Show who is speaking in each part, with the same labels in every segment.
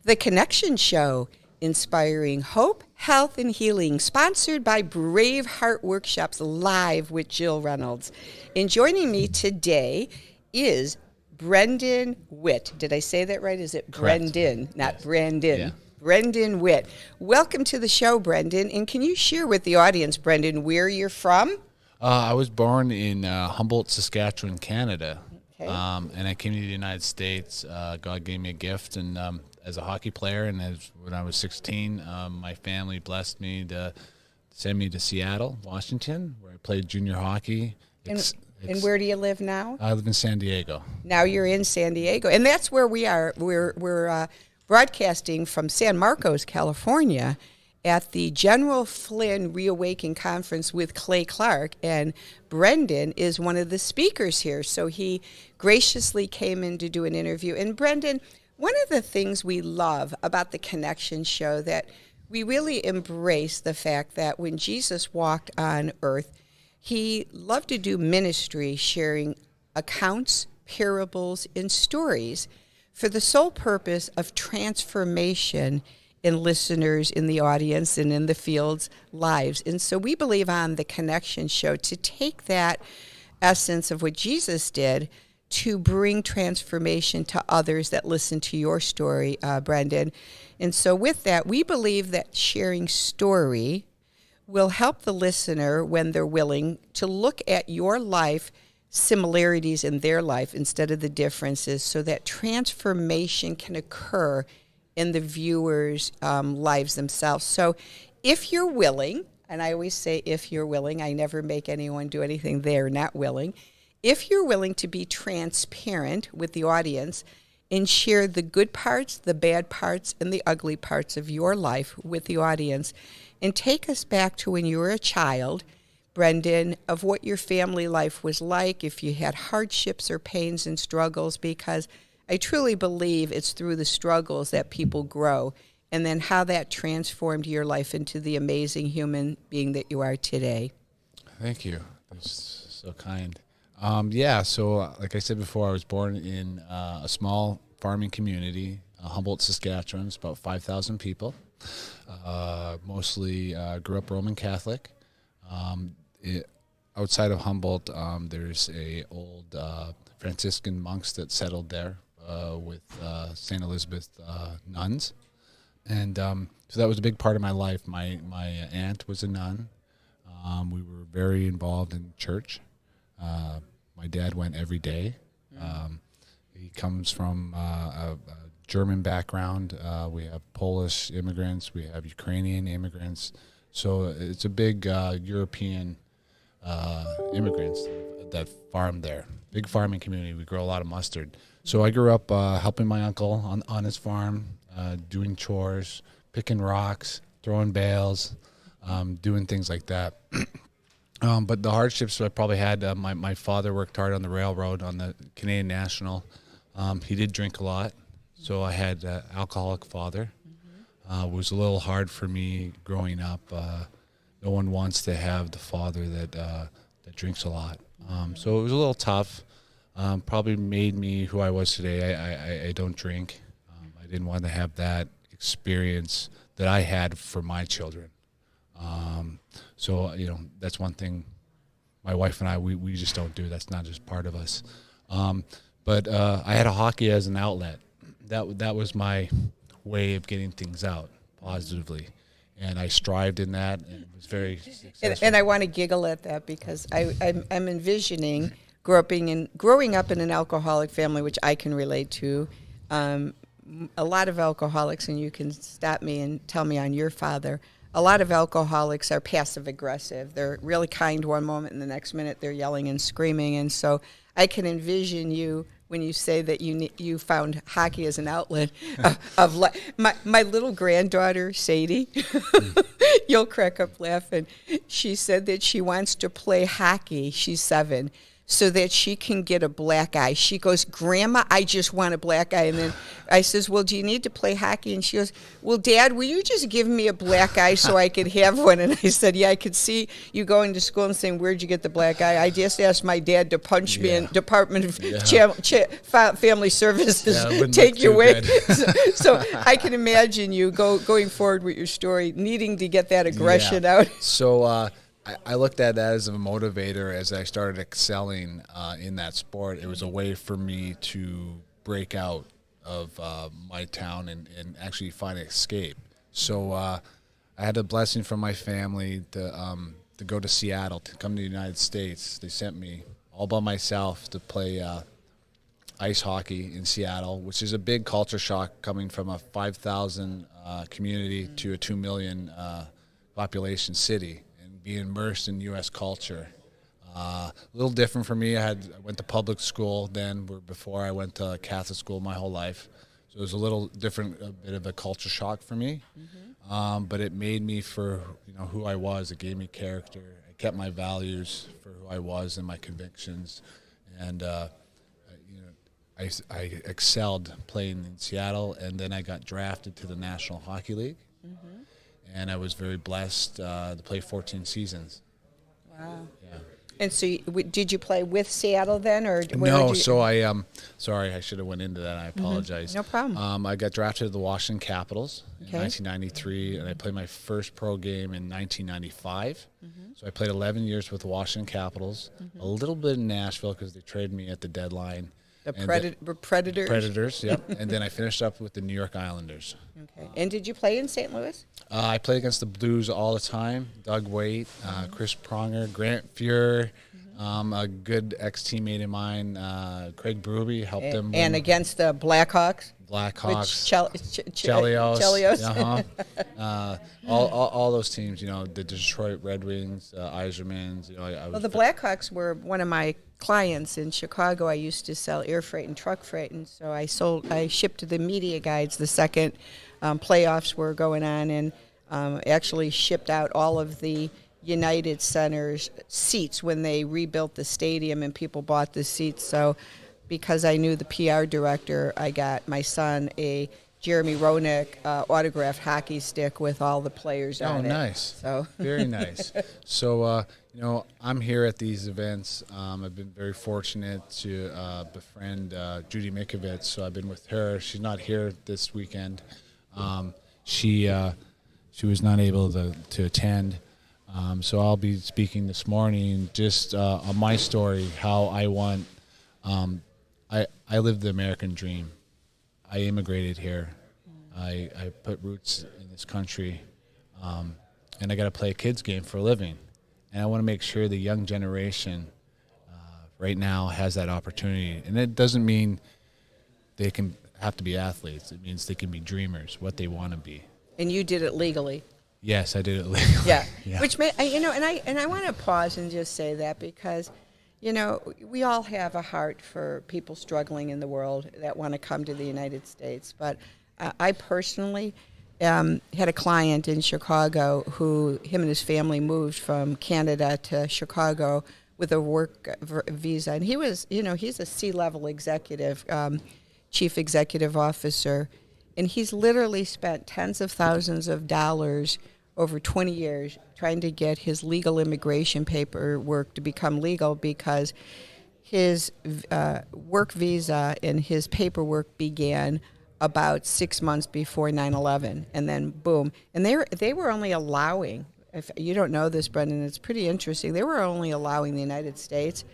Speaker 1: The Connection Show, inspiring hope, health, and healing, sponsored by Brave Heart Workshops, live with Jill Reynolds. And joining me today is BrendanWitt. Did I say that right? Is it
Speaker 2: Correct.
Speaker 1: Brendan, not
Speaker 2: Yes.
Speaker 1: Brandon?
Speaker 2: Yeah.
Speaker 1: BrendanWitt. Welcome to the show, Brendan. And can you share with the audience, Brendan, where you're from?
Speaker 2: I was born in Humboldt, Saskatchewan, Canada.
Speaker 1: Okay.
Speaker 2: And I came to the United States. God gave me a gift, and as a hockey player, and when I was 16, my family blessed me to send me to Seattle, Washington, where I played junior hockey.
Speaker 1: And where do you live now?
Speaker 2: I live in San Diego.
Speaker 1: Now you're in San Diego, and that's where we are. We're broadcasting from San Marcos, California, at the General Flynn ReAwaken conference with Clay Clark, and Brendan is one of the speakers here. So he graciously came in to do an interview. And Brendan, one of the things we love about the Connection Show, that we really embrace the fact that when Jesus walked on earth, he loved to do ministry, sharing accounts, parables, and stories for the sole purpose of transformation in listeners, in the audience, and in the field's lives. And so we believe on the Connection Show to take that essence of what Jesus did to bring transformation to others that listen to your story, Brendan. And so with that, we believe that sharing story will help the listener, when they're willing, to look at your life, similarities in their life instead of the differences, so that transformation can occur in the viewers' lives themselves. So if you're willing, and I always say if you're willing, I never make anyone do anything they're not willing. If you're willing to be transparent with the audience and share the good parts, the bad parts, and the ugly parts of your life with the audience, and take us back to when you were a child, Brendan, of what your family life was like, if you had hardships or pains and struggles, because I truly believe it's through the struggles that people grow, and then how that transformed your life into the amazing human being that you are today.
Speaker 2: Thank you. That's so kind. So like I said before, I was born in a small farming community, Humboldt, Saskatchewan. It's about 5,000 people. Mostly grew up Roman Catholic. Outside of Humboldt, there's a old Franciscan monks that settled there with St. Elizabeth nuns. And so that was a big part of my life. My aunt was a nun. We were very involved in church. My dad went every day. He comes from a German background. We have Polish immigrants. We have Ukrainian immigrants. So it's a big European immigrants that farm there. Big farming community. We grow a lot of mustard. So I grew up helping my uncle on his farm, doing chores, picking rocks, throwing bales, doing things like that. But the hardships I probably had, my father worked hard on the railroad, on the Canadian National. He did drink a lot, so I had an alcoholic father. It was a little hard for me growing up. No one wants to have the father that drinks a lot. So it was a little tough. Probably made me who I was today. I don't drink. I didn't want to have that experience that I had for my children. So, that's one thing my wife and I, we just don't do. That's not just part of us. But I had a hockey as an outlet. That was my way of getting things out positively. And I strived in that, and it was very successful.
Speaker 1: And I want to giggle at that because I'm envisioning growing up in an alcoholic family, which I can relate to. A lot of alcoholics, and you can stop me and tell me on your father, a lot of alcoholics are passive-aggressive. They're really kind one moment, and the next minute they're yelling and screaming. And so I can envision you when you say that you found hockey as an outlet of my little granddaughter, Sadie, you'll crack up laughing. She said that she wants to play hockey. She's 7. so that she can get a black eye. She goes, Grandma, I just want a black eye. And then I says, well, do you need to play hockey? And she goes, well, Dad, will you just give me a black eye so I could have one? And I said, yeah, I could see you going to school and saying, where'd you get the black eye? I just asked my dad to punch me in Department of Family Services, take you away. So I can imagine you going forward with your story, needing to get that aggression out.
Speaker 2: So I looked at that as a motivator as I started excelling in that sport. It was a way for me to break out of my town and actually find an escape. So I had a blessing from my family to go to Seattle, to come to the United States. They sent me all by myself to play ice hockey in Seattle, which is a big culture shock coming from a 5,000 community to a 2 million population city. Be immersed in U.S. culture. A little different for me. I went to public school then, before I went to Catholic school my whole life. So it was a little different, a bit of a culture shock for me. But it made me for who I was. It gave me character. I kept my values for who I was and my convictions. And I excelled playing in Seattle, and then I got drafted to the National Hockey League. And I was very blessed to play 14 seasons.
Speaker 1: Wow.
Speaker 2: Yeah.
Speaker 1: And so did you play with Seattle then? Or
Speaker 2: no, so sorry, I should have went into that. I apologize.
Speaker 1: No problem.
Speaker 2: I got drafted to the Washington Capitals in 1993, and I played my first pro game in 1995. So I played 11 years with the Washington Capitals, a little bit in Nashville because they traded me at the deadline.
Speaker 1: The Predators?
Speaker 2: Predators, yep. And then I finished up with the New York Islanders.
Speaker 1: Okay. And did you play in St. Louis?
Speaker 2: I played against the Blues all the time. Doug Witt, Chris Pronger, Grant Fuhrer, a good ex-teammate of mine, Craig Berube, helped them win.
Speaker 1: And against the Blackhawks?
Speaker 2: Chelios. All those teams, the Detroit Red Wings, Yzermans.
Speaker 1: The Blackhawks were one of my clients in Chicago. I used to sell air freight and truck freight, and so I shipped the media guides the second playoffs were going on, and actually shipped out all of the United Center's seats when they rebuilt the stadium and people bought the seats. So because I knew the PR director, I got my son a Jeremy Roenick autographed hockey stick with all the players on it. Oh, nice. So
Speaker 2: very nice. So, I'm here at these events. I've been very fortunate to befriend Judy Mikovits, so I've been with her. She's not here this weekend. She was not able to attend. So I'll be speaking this morning just on my story, how I want I lived the American dream. I immigrated here. I put roots in this country, and I got to play a kids game for a living. And I want to make sure the young generation right now has that opportunity. And it doesn't mean they can have to be athletes. It means they can be dreamers, what they want to be.
Speaker 1: And you did it legally.
Speaker 2: Yes, I did it legally.
Speaker 1: Yeah. Which and I want to pause and just say that because we all have a heart for people struggling in the world that want to come to the United States. But I personally had a client in Chicago who, him and his family moved from Canada to Chicago with a work visa. And he was, he's a C-level executive, chief executive officer. And he's literally spent tens of thousands of dollars over 20 years trying to get his legal immigration paperwork to become legal because his work visa and his paperwork began about 6 months before 9/11, and then boom. And they were only allowing, if you don't know this, Brendan, it's pretty interesting, they were only allowing the United States,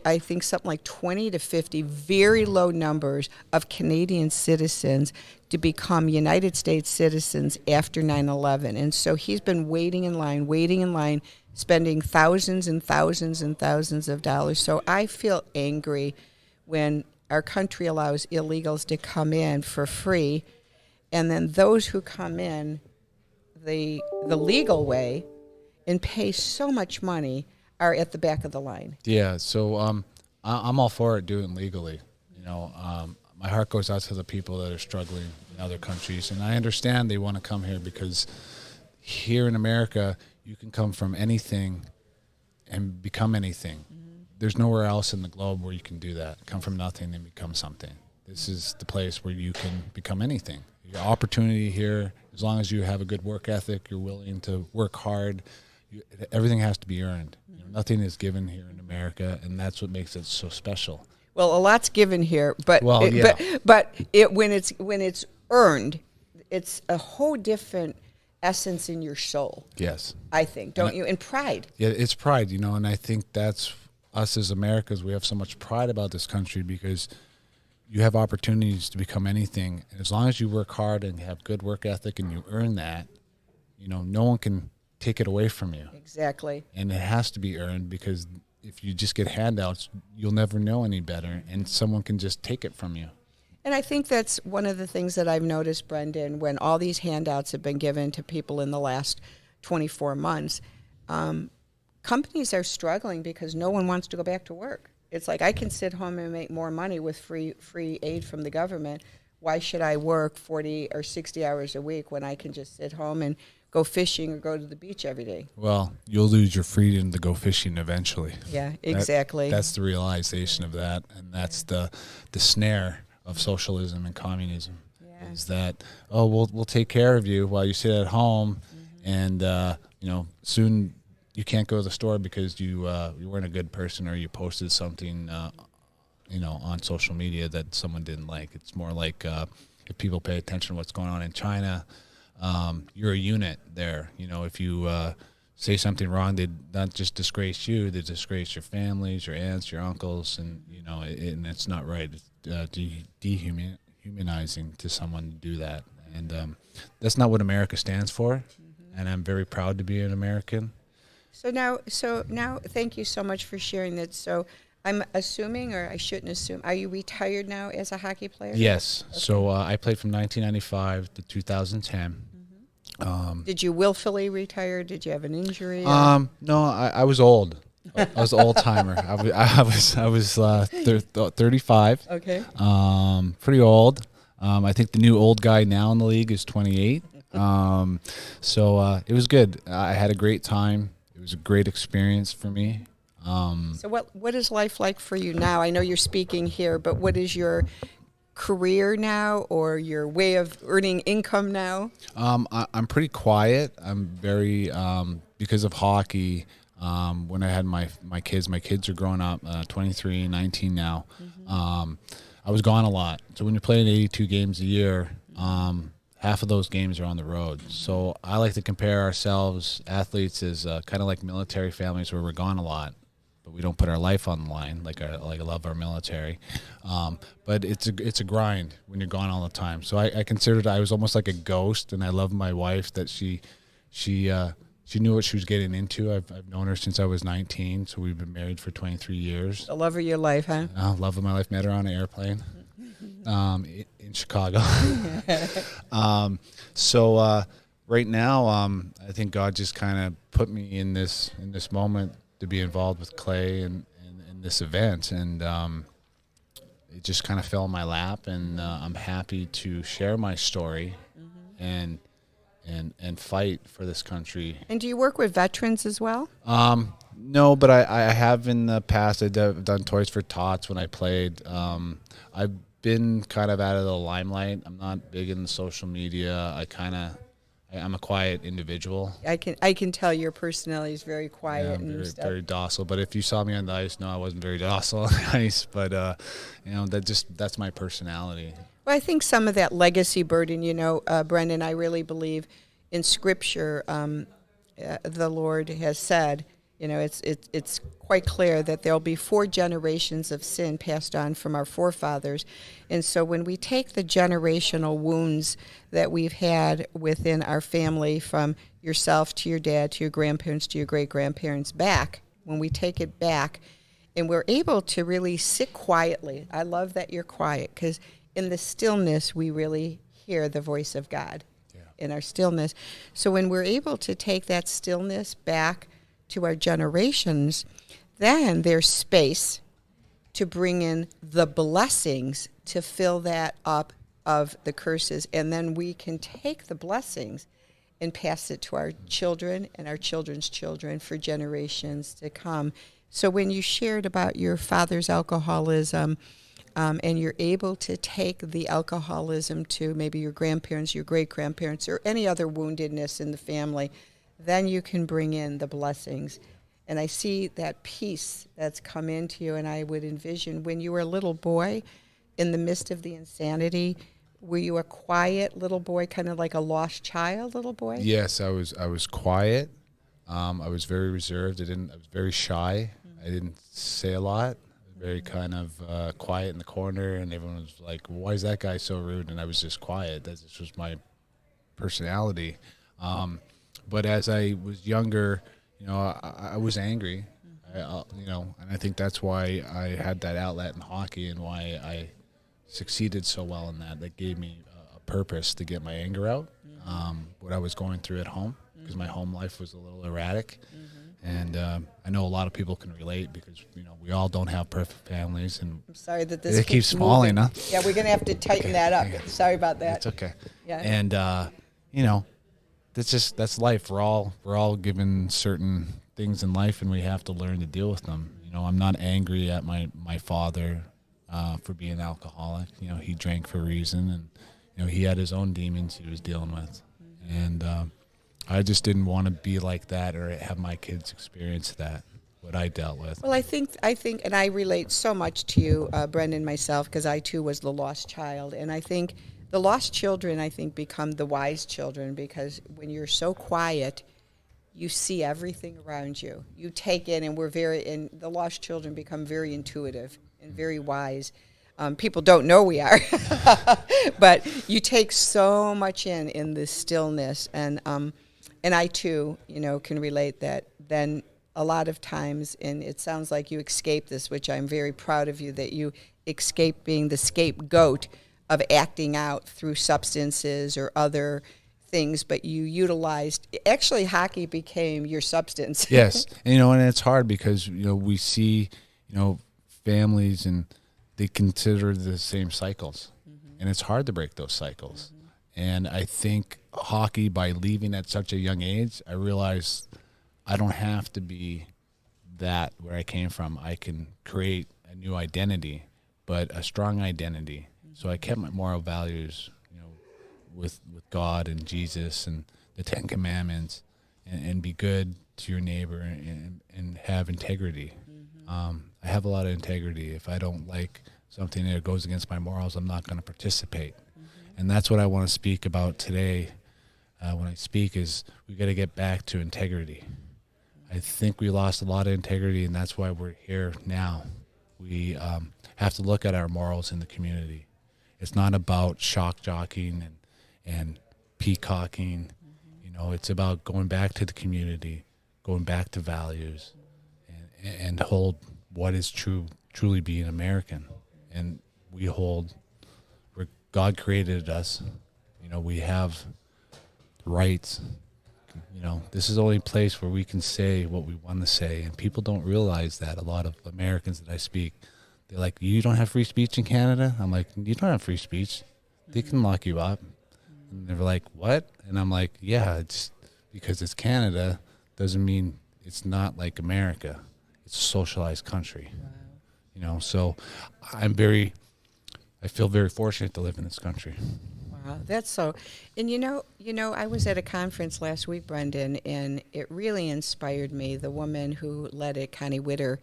Speaker 1: I think something like 20 to 50 very low numbers of Canadian citizens to become United States citizens after 9/11. And so he's been waiting in line, spending thousands and thousands and thousands of dollars. So I feel angry when our country allows illegals to come in for free, and then those who come in the legal way and pay so much money are at the back of the line.
Speaker 2: Yeah, so I'm all for it doing legally. My heart goes out to the people that are struggling in other countries, and I understand they want to come here because here in America, you can come from anything and become anything. there's nowhere else in the globe where you can do that. Come from nothing and become something. This is the place where you can become anything. Your opportunity here, as long as you have a good work ethic, you're willing to work hard, everything has to be earned. Nothing is given here in America, and that's what makes it so special.
Speaker 1: Well, a lot's given here, but
Speaker 2: Well,
Speaker 1: when it's earned, it's a whole different essence in your soul.
Speaker 2: Yes.
Speaker 1: I think, don't you? And pride.
Speaker 2: Yeah, it's pride, and I think that's us as Americans. We have so much pride about this country because you have opportunities to become anything. And as long as you work hard and have good work ethic and you earn that, no one can take it away from you.
Speaker 1: Exactly.
Speaker 2: And it has to be earned, because if you just get handouts, you'll never know any better, and someone can just take it from you.
Speaker 1: And I think that's one of the things that I've noticed, Brendan, when all these handouts have been given to people in the last 24 months, companies are struggling because no one wants to go back to work. It's like, I can sit home and make more money with free aid from the government. Why should I work 40 or 60 hours a week when I can just sit home and go fishing or go to the beach every day?
Speaker 2: Well, you'll lose your freedom to go fishing eventually.
Speaker 1: Yeah, exactly.
Speaker 2: That's the realization of that, and that's the snare of socialism and communism. Yeah. Is that, we'll take care of you while you sit at home, and soon you can't go to the store because you weren't a good person, or you posted something on social media that someone didn't like. It's more like if people pay attention to what's going on in China, you're a unit there. If you say something wrong, they not just disgrace you, they disgrace your families, your aunts, your uncles, and and it's not right. It's dehumanizing to someone to do that, and that's not what America stands for. And I'm very proud to be an American.
Speaker 1: So now, thank you so much for sharing that. So I'm assuming, or I shouldn't assume, are you retired now as a hockey player?
Speaker 2: Yes. Okay. So I played from 1995 to 2010.
Speaker 1: Did you willfully retire? Did you have an injury?
Speaker 2: No, I was old. I was an old timer. I was 35.
Speaker 1: Okay.
Speaker 2: Pretty old. I think the new old guy now in the league is 28. So it was good. I had a great time. It was a great experience for me.
Speaker 1: So what is life like for you now? I know you're speaking here, but what is your career now, or your way of earning income now?
Speaker 2: I'm pretty quiet. I'm very because of hockey. When I had my kids are growing up, 23 and 19 now. I was gone a lot. So when you're playing 82 games a year, half of those games are on the road. So I like to compare ourselves, athletes, as kind of like military families, where we're gone a lot, but we don't put our life on the line like I love our military. But it's a grind when you're gone all the time. So I considered I was almost like a ghost, and I love my wife that she knew what she was getting into. I've known her since I was 19, so we've been married for 23 years.
Speaker 1: The love of your life, huh?
Speaker 2: Love of my life. Met her on an airplane in Chicago. So right now, I think God just kind of put me in this moment to be involved with Clay and this event, and it just kind of fell in my lap, and I'm happy to share my story and fight for this country. And
Speaker 1: do you work with veterans as well?
Speaker 2: No, but I have in the past. I've done Toys for Tots when I played. I've been kind of out of the limelight. I'm not big in social media. I'm a quiet individual. I
Speaker 1: can tell your personality is very quiet,
Speaker 2: and
Speaker 1: very,
Speaker 2: very docile. But if you saw me on the ice, no, I wasn't very docile on the ice. But that's my personality.
Speaker 1: Well, I think some of that legacy burden, Brendan, I really believe in Scripture, the Lord has said, it's quite clear that there'll be 4 generations of sin passed on from our forefathers. And so when we take the generational wounds that we've had within our family, from yourself to your dad to your grandparents to your great-grandparents back, when we take it back and we're able to really sit quietly. I love that you're quiet, because in the stillness we really hear the voice of God. Yeah. In our stillness. So when we're able to take that stillness back to our generations, then there's space to bring in the blessings to fill that up of the curses, and then we can take the blessings and pass it to our children and our children's children for generations to come. So when you shared about your father's alcoholism, and you're able to take the alcoholism to maybe your grandparents, your great-grandparents, or any other woundedness in the family, then you can bring in the blessings. And I see that peace that's come into you, and I would envision when you were a little boy, in the midst of the insanity, were you a quiet little boy, kind of like a lost child little boy?
Speaker 2: Yes, I was quiet. I was very reserved. I was very shy. I didn't say a lot. Very kind of quiet in the corner, and everyone was like, "Why is that guy so rude?" And I was just quiet. That just was my personality. But as I was younger, I was angry. And I think that's why I had that outlet in hockey, and why I succeeded so well in that. That gave me a purpose to get my anger out. What I was going through at home, because my home life was a little erratic. And I know a lot of people can relate, because we all don't have perfect families, and
Speaker 1: I'm sorry that this
Speaker 2: it keeps falling, huh?
Speaker 1: Yeah, we're going to have to tighten that up. Sorry about that.
Speaker 2: It's okay.
Speaker 1: Yeah.
Speaker 2: And that's life. We're all given certain things in life, and we have to learn to deal with them. I'm not angry at my father for being an alcoholic. He drank for a reason, and he had his own demons he was dealing with, and I just didn't want to be like that or have my kids experience that, what I dealt with.
Speaker 1: Well, I think, and I relate so much to you, Brendan, myself, because I too was the lost child. And I think the lost children, become the wise children, because when you're so quiet, you see everything around you. You take in, and and the lost children become very intuitive and very wise. People don't know we are, but you take so much in this stillness, and I too, can relate that. Then a lot of times, and it sounds like you escaped this, which I'm very proud of you, that you escape being the scapegoat of acting out through substances or other things, but you utilized, actually hockey became your substance.
Speaker 2: Yes. And it's hard because, we see, families, and they consider the same cycles, and it's hard to break those cycles. And I think hockey, by leaving at such a young age, I realized I don't have to be that where I came from. I can create a new identity, but a strong identity. So I kept my moral values, with God and Jesus and the Ten Commandments, and be good to your neighbor, and have integrity. I have a lot of integrity. If I don't like something that goes against my morals, I'm not going to participate. And that's what I want to speak about today. When I speak, is we got to get back to integrity. I think we lost a lot of integrity, and that's why we're here now. We have to look at our morals in the community. It's not about shock jockeying and peacocking. It's about going back to the community, going back to values, and hold what is truly being American. And we hold where God created us. We have rights. This is the only place where we can say what we want to say, and people don't realize that. A lot of Americans that I speak, they're like, "You don't have free speech in Canada?" I'm like, "You don't have free speech. They can lock you up." And they're like, "What?" And I'm like, "Yeah, it's because it's Canada doesn't mean it's not like America. It's a socialized country." Wow. So I feel very fortunate to live in this country.
Speaker 1: Wow, that's so. And I was at a conference last week, Brendan, and it really inspired me. The woman who led it, Connie Witter,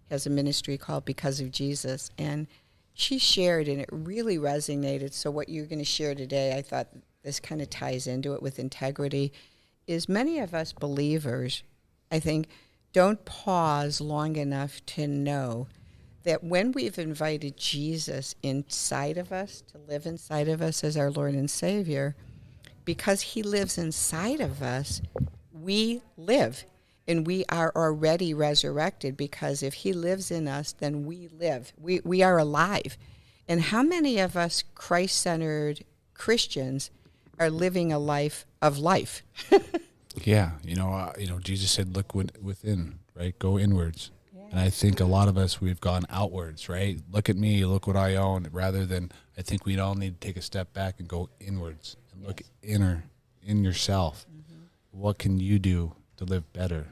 Speaker 1: has a ministry called Because of Jesus, and she shared, and it really resonated. So what you're going to share today, I thought this kind of ties into it with integrity, is many of us believers, I think, don't pause long enough to know that when we've invited Jesus inside of us, to live inside of us as our Lord and Savior, because he lives inside of us, we live. And we are already resurrected, because if he lives in us, then we live. We are alive. And how many of us Christ-centered Christians are living a life of life?
Speaker 2: Yeah, Jesus said, "Look within, right? Go inwards." Yeah. And I think a lot of us, we've gone outwards, right? Look at me, look what I own, rather than, I think we all need to take a step back and go inwards and look inner, in yourself. What can you do to live better?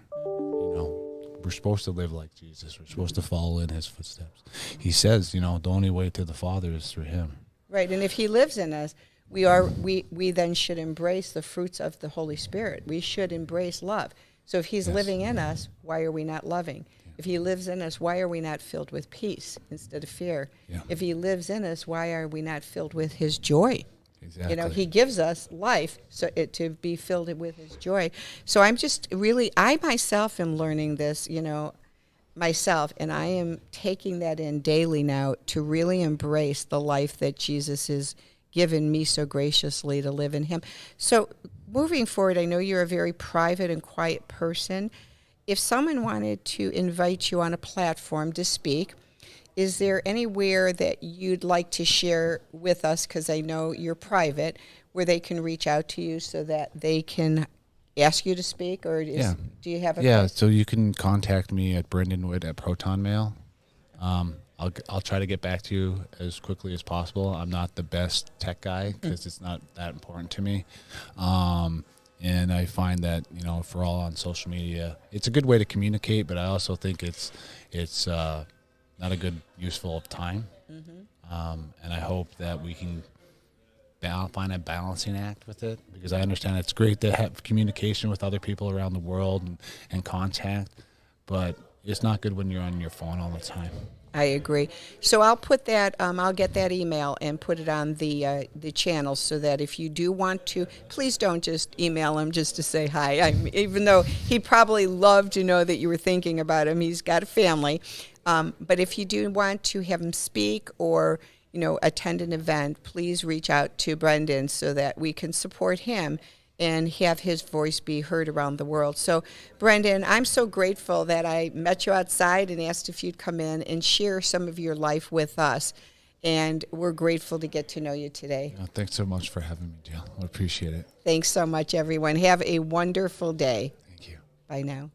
Speaker 2: we're supposed to live like Jesus. We're supposed to follow in his footsteps. He says, the only way to the Father is through him.
Speaker 1: Right, and if he lives in us, we then should embrace the fruits of the Holy Spirit. We should embrace love. So if he's living in us, why are we not loving? Yeah. If he lives in us, why are we not filled with peace instead of fear? Yeah. If he lives in us, why are we not filled with his joy? Exactly. He gives us life to be filled with his joy. So I myself am learning this, myself, and I am taking that in daily now to really embrace the life that Jesus has given me so graciously to live in him. So moving forward, I know you're a very private and quiet person. If someone wanted to invite you on a platform to speak, is there anywhere that you'd like to share with us, because I know you're private, where they can reach out to you so that they can ask you to speak? Or do you have a place?
Speaker 2: So you can contact me at BrendanWitt at Proton Mail. I'll try to get back to you as quickly as possible. I'm not the best tech guy because it's not that important to me. And I find that, if we're all on social media, it's a good way to communicate, but I also think it's not a good useful of time. Mm-hmm. And I hope that we can find a balancing act with it, because I understand it's great to have communication with other people around the world and contact, but it's not good when you're on your phone all the time.
Speaker 1: I agree. So I'll put that, I'll get that email and put it on the channel, so that if you do want to, please don't just email him just to say hi. Even though he'd probably love to know that you were thinking about him. He's got a family. But if you do want to have him speak or, attend an event, please reach out to Brendan so that we can support him and have his voice be heard around the world. So, Brendan, I'm so grateful that I met you outside and asked if you'd come in and share some of your life with us. And we're grateful to get to know you today.
Speaker 2: Thanks so much for having me, Jill. I appreciate it.
Speaker 1: Thanks so much, everyone. Have a wonderful day.
Speaker 2: Thank you.
Speaker 1: Bye now.